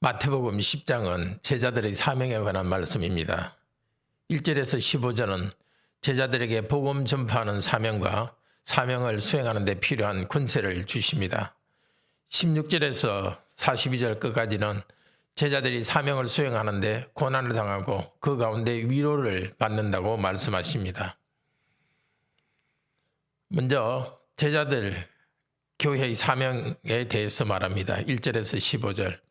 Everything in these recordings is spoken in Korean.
마태복음 10장은 제자들의 사명에 관한 말씀입니다. 1절에서 15절은 제자들에게 복음 전파하는 사명과 사명을 수행하는 데 필요한 권세를 주십니다. 16절에서 42절 끝까지는 제자들이 사명을 수행하는 데 고난을 당하고 그 가운데 위로를 받는다고 말씀하십니다. 먼저 제자들 교회의 사명에 대해서 말합니다. 1절에서 15절.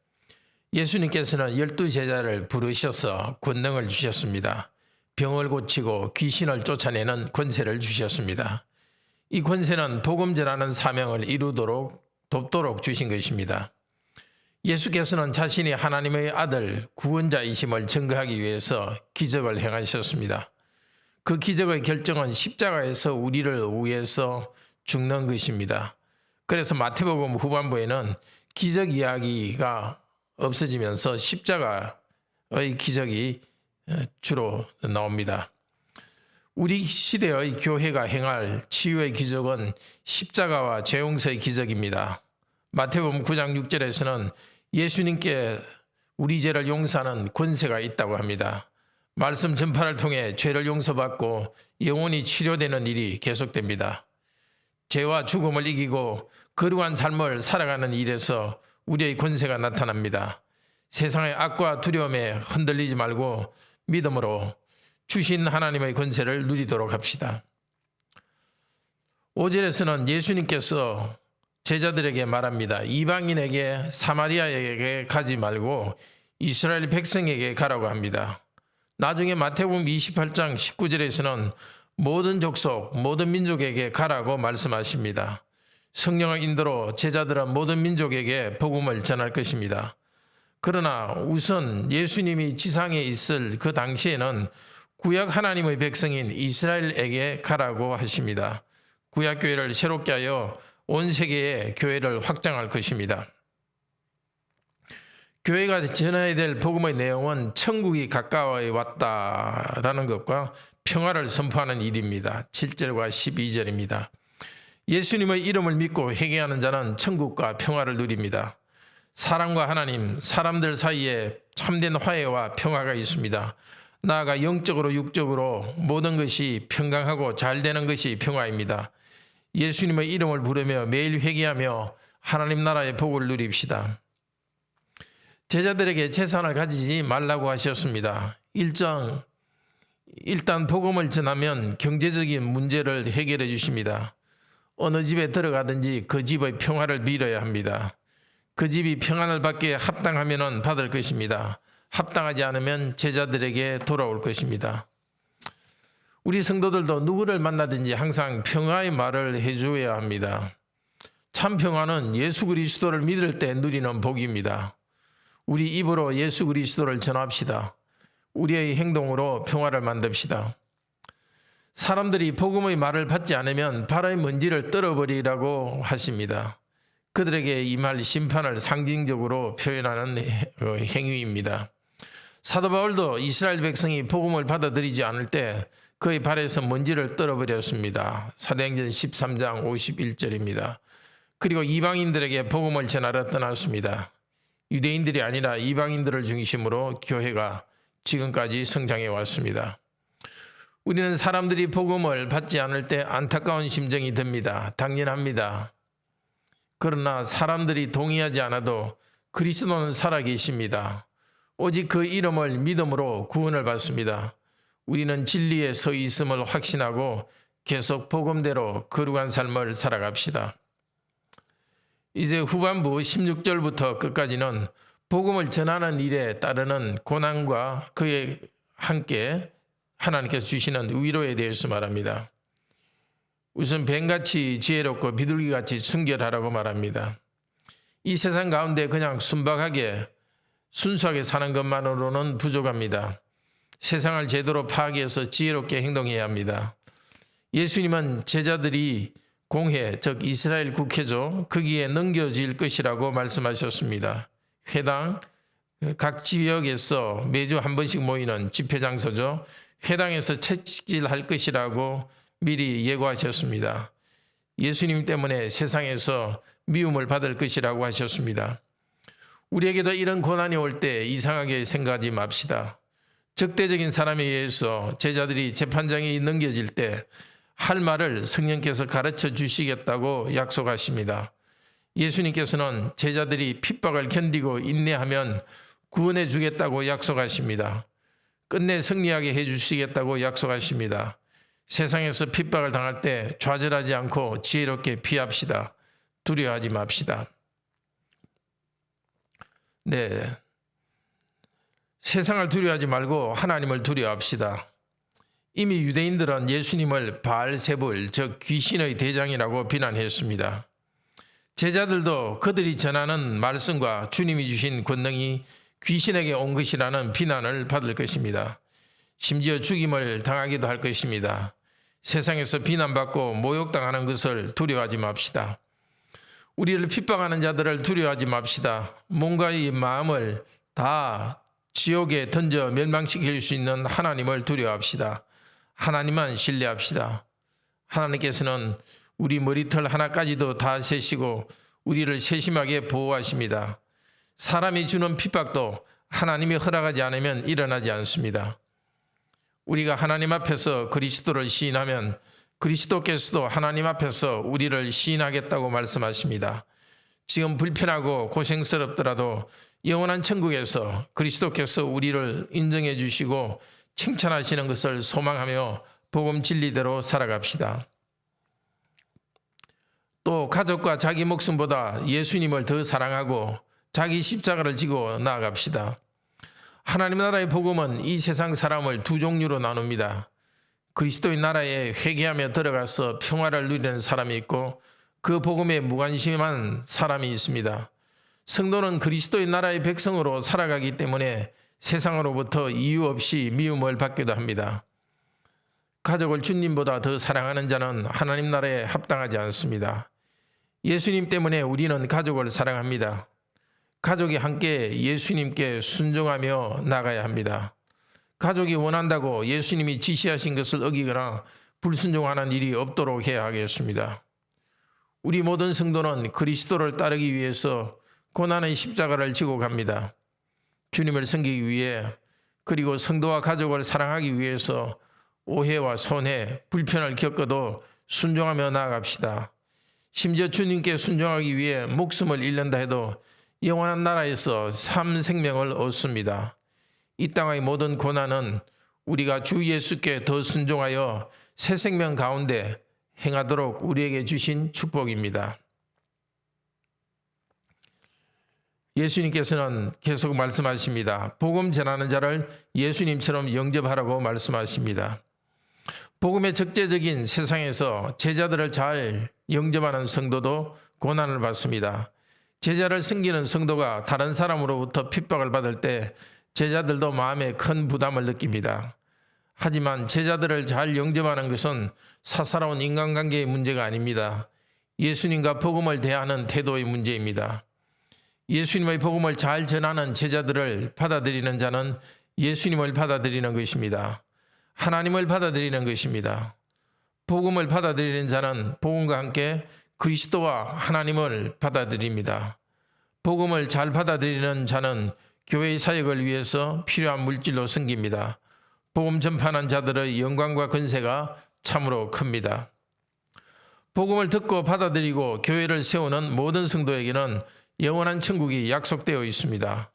예수님께서는 12제자를 부르셔서 권능을 주셨습니다. 병을 고치고 귀신을 쫓아내는 권세를 주셨습니다. 이 권세는 복음 전하는 사명을 이루도록 돕도록 주신 것입니다. 예수께서는 자신이 하나님의 아들 구원자이심을 증거하기 위해서 기적을 행하셨습니다. 그 기적의 결정은 십자가에서 우리를 위해서 죽는 것입니다. 그래서 마태복음 후반부에는 기적 이야기가 없어지면서 십자가의 기적이 주로 나옵니다. 우리 시대의 교회가 행할 치유의 기적은 십자가와 죄 용서의 기적입니다. 마태복음 9장 6절에서는 예수님께 우리 죄를 용서하는 권세가 있다고 합니다. 말씀 전파를 통해 죄를 용서받고 영혼이 치료되는 일이 계속됩니다. 죄와 죽음을 이기고 거룩한 삶을 살아가는 일에서 우리의 권세가 나타납니다. 세상의 악과 두려움에 흔들리지 말고 믿음으로 주신 하나님의 권세를 누리도록 합시다. 5절에서는 예수님께서 제자들에게 말합니다. 이방인에게 사마리아에게 가지 말고 이스라엘 백성에게 가라고 합니다. 나중에 마태복음 28장 19절에서는 모든 족속, 모든 민족에게 가라고 말씀하십니다. 성령의 인도로 제자들은 모든 민족에게 복음을 전할 것입니다. 그러나 우선 예수님이 지상에 있을 그 당시에는 구약 하나님의 백성인 이스라엘에게 가라고 하십니다. 구약교회를 새롭게 하여 온 세계에 교회를 확장할 것입니다. 교회가 전해야 될 복음의 내용은 천국이 가까워 왔다라는 것과 평화를 선포하는 일입니다. 7절과 12절입니다. 예수님의 이름을 믿고 회개하는 자는 천국과 평화를 누립니다. 사람과 하나님, 사람들 사이에 참된 화해와 평화가 있습니다. 나아가 영적으로 육적으로 모든 것이 평강하고 잘 되는 것이 평화입니다. 예수님의 이름을 부르며 매일 회개하며 하나님 나라의 복을 누립시다. 제자들에게 재산을 가지지 말라고 하셨습니다. 일단 복음을 전하면 경제적인 문제를 해결해 주십니다. 어느 집에 들어가든지 그 집의 평화를 빌어야 합니다. 그 집이 평안을 받기에 합당하면 받을 것입니다. 합당하지 않으면 제자들에게 돌아올 것입니다. 우리 성도들도 누구를 만나든지 항상 평화의 말을 해줘야 합니다. 참 평화는 예수 그리스도를 믿을 때 누리는 복입니다. 우리 입으로 예수 그리스도를 전합시다. 우리의 행동으로 평화를 만듭시다. 사람들이 복음의 말을 받지 않으면 발의 먼지를 떨어버리라고 하십니다. 그들에게 임할 심판을 상징적으로 표현하는 행위입니다. 사도 바울도 이스라엘 백성이 복음을 받아들이지 않을 때 그의 발에서 먼지를 떨어버렸습니다. 사도행전 13장 51절입니다. 그리고 이방인들에게 복음을 전하러 떠났습니다. 유대인들이 아니라 이방인들을 중심으로 교회가 지금까지 성장해 왔습니다. 우리는 사람들이 복음을 받지 않을 때 안타까운 심정이 듭니다. 당연합니다. 그러나 사람들이 동의하지 않아도 그리스도는 살아계십니다. 오직 그 이름을 믿음으로 구원을 받습니다. 우리는 진리에 서 있음을 확신하고 계속 복음대로 거룩한 삶을 살아갑시다. 이제 후반부 16절부터 끝까지는 복음을 전하는 일에 따르는 고난과 그에 함께 하나님께서 주시는 위로에 대해서 말합니다. 우선 뱀같이 지혜롭고 비둘기같이 순결하라고 말합니다. 이 세상 가운데 그냥 순박하게 순수하게 사는 것만으로는 부족합니다. 세상을 제대로 파악해서 지혜롭게 행동해야 합니다. 예수님은 제자들이 공회, 즉 이스라엘 국회죠. 거기에 넘겨질 것이라고 말씀하셨습니다. 회당, 각 지역에서 매주 한 번씩 모이는 집회 장소죠. 회당에서 채찍질할 것이라고 미리 예고하셨습니다. 예수님 때문에 세상에서 미움을 받을 것이라고 하셨습니다. 우리에게도 이런 고난이 올 때 이상하게 생각하지 맙시다. 적대적인 사람에 의해서 제자들이 재판장에 넘겨질 때 할 말을 성령께서 가르쳐 주시겠다고 약속하십니다. 예수님께서는 제자들이 핍박을 견디고 인내하면 구원해 주겠다고 약속하십니다. 끝내 승리하게 해 주시겠다고 약속하십니다. 세상에서 핍박을 당할 때 좌절하지 않고 지혜롭게 피합시다. 두려워하지 맙시다. 네, 세상을 두려워하지 말고 하나님을 두려워합시다. 이미 유대인들은 예수님을 바알세불, 즉 귀신의 대장이라고 비난했습니다. 제자들도 그들이 전하는 말씀과 주님이 주신 권능이 귀신에게 온 것이라는 비난을 받을 것입니다. 심지어 죽임을 당하기도 할 것입니다. 세상에서 비난받고 모욕당하는 것을 두려워하지 맙시다. 우리를 핍박하는 자들을 두려워하지 맙시다. 몸과 마음을 다 지옥에 던져 멸망시킬 수 있는 하나님을 두려워합시다. 하나님만 신뢰합시다. 하나님께서는 우리 머리털 하나까지도 다 세시고 우리를 세심하게 보호하십니다. 사람이 주는 핍박도 하나님이 허락하지 않으면 일어나지 않습니다. 우리가 하나님 앞에서 그리스도를 시인하면 그리스도께서도 하나님 앞에서 우리를 시인하겠다고 말씀하십니다. 지금 불편하고 고생스럽더라도 영원한 천국에서 그리스도께서 우리를 인정해 주시고 칭찬하시는 것을 소망하며 복음 진리대로 살아갑시다. 또 가족과 자기 목숨보다 예수님을 더 사랑하고 자기 십자가를 지고 나아갑시다. 하나님 나라의 복음은 이 세상 사람을 두 종류로 나눕니다. 그리스도의 나라에 회개하며 들어가서 평화를 누리는 사람이 있고 그 복음에 무관심한 사람이 있습니다. 성도는 그리스도의 나라의 백성으로 살아가기 때문에 세상으로부터 이유 없이 미움을 받기도 합니다. 가족을 주님보다 더 사랑하는 자는 하나님 나라에 합당하지 않습니다. 예수님 때문에 우리는 가족을 사랑합니다. 가족이 함께 예수님께 순종하며 나가야 합니다. 가족이 원한다고 예수님이 지시하신 것을 어기거나 불순종하는 일이 없도록 해야 하겠습니다. 우리 모든 성도는 그리스도를 따르기 위해서 고난의 십자가를 지고 갑니다. 주님을 섬기기 위해 그리고 성도와 가족을 사랑하기 위해서 오해와 손해, 불편을 겪어도 순종하며 나아갑시다. 심지어 주님께 순종하기 위해 목숨을 잃는다 해도 영원한 나라에서 참 생명을 얻습니다. 이 땅의 모든 고난은 우리가 주 예수께 더 순종하여 새 생명 가운데 행하도록 우리에게 주신 축복입니다. 예수님께서는 계속 말씀하십니다. 복음 전하는 자를 예수님처럼 영접하라고 말씀하십니다. 복음의 적재적인 세상에서 제자들을 잘 영접하는 성도도 고난을 받습니다. 제자를 섬기는 성도가 다른 사람으로부터 핍박을 받을 때 제자들도 마음에 큰 부담을 느낍니다. 하지만 제자들을 잘 영접하는 것은 사사로운 인간관계의 문제가 아닙니다. 예수님과 복음을 대하는 태도의 문제입니다. 예수님의 복음을 잘 전하는 제자들을 받아들이는 자는 예수님을 받아들이는 것입니다. 하나님을 받아들이는 것입니다. 복음을 받아들이는 자는 복음과 함께 그리스도와 하나님을 받아들입니다. 복음을 잘 받아들이는 자는 교회의 사역을 위해서 필요한 물질로 섬깁니다. 복음 전파하는 자들의 영광과 권세가 참으로 큽니다. 복음을 듣고 받아들이고 교회를 세우는 모든 성도에게는 영원한 천국이 약속되어 있습니다.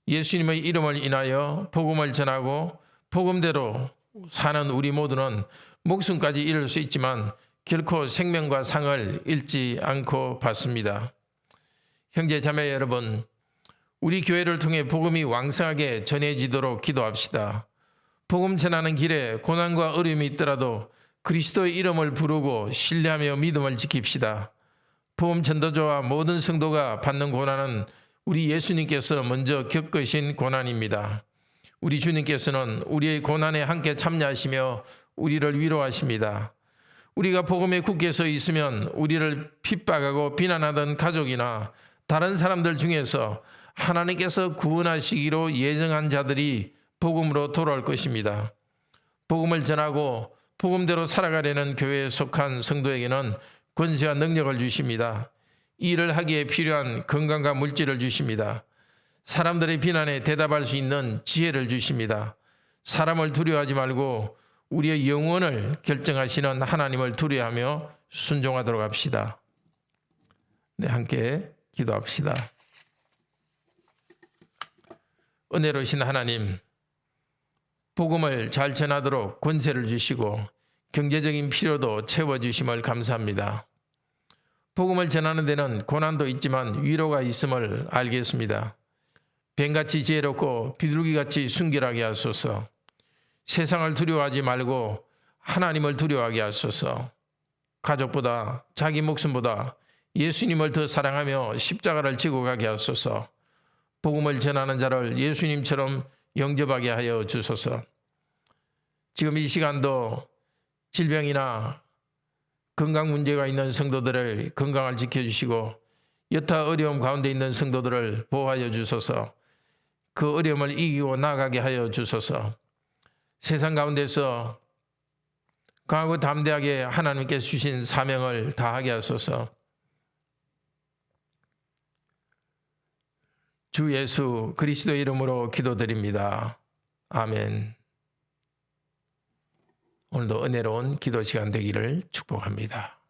예수님의 이름을 인하여 복음을 전하고 복음대로 사는 우리 모두는 목숨까지 잃을 수 있지만 결코 생명과 상을 잃지 않고 받습니다. 형제 자매 여러분, 우리 교회를 통해 복음이 왕성하게 전해지도록 기도합시다. 복음 전하는 길에 고난과 어려움이 있더라도 그리스도의 이름을 부르고 신뢰하며 믿음을 지킵시다. 복음 전도자와 모든 성도가 받는 고난은 우리 예수님께서 먼저 겪으신 고난입니다. 우리 주님께서는 우리의 고난에 함께 참여하시며 우리를 위로하십니다. 우리가 복음에 굳게 서 있으면 우리를 핍박하고 비난하던 가족이나 다른 사람들 중에서 하나님께서 구원하시기로 예정한 자들이 복음으로 돌아올 것입니다. 복음을 전하고 복음대로 살아가려는 교회에 속한 성도에게는 권세와 능력을 주십니다. 이 일을 하기에 필요한 건강과 물질을 주십니다. 사람들의 비난에 대답할 수 있는 지혜를 주십니다. 사람을 두려워하지 말고 우리의 영혼을 결정하시는 하나님을 두려워하며 순종하도록 합시다. 네, 함께 기도합시다. 은혜로우신 하나님, 복음을 잘 전하도록 권세를 주시고 경제적인 필요도 채워주심을 감사합니다. 복음을 전하는 데는 고난도 있지만 위로가 있음을 알겠습니다. 뱀같이 지혜롭고 비둘기같이 순결하게 하소서. 세상을 두려워하지 말고 하나님을 두려워하게 하소서. 가족보다 자기 목숨보다 예수님을 더 사랑하며 십자가를 지고 가게 하소서. 복음을 전하는 자를 예수님처럼 영접하게 하여 주소서. 지금 이 시간도 질병이나 건강 문제가 있는 성도들의 건강을 지켜주시고 여타 어려움 가운데 있는 성도들을 보호하여 주소서. 그 어려움을 이기고 나아가게 하여 주소서. 세상 가운데서 강하고 담대하게 하나님께서 주신 사명을 다하게 하소서. 주 예수 그리스도의 이름으로 기도드립니다. 아멘. 오늘도 은혜로운 기도 시간 되기를 축복합니다.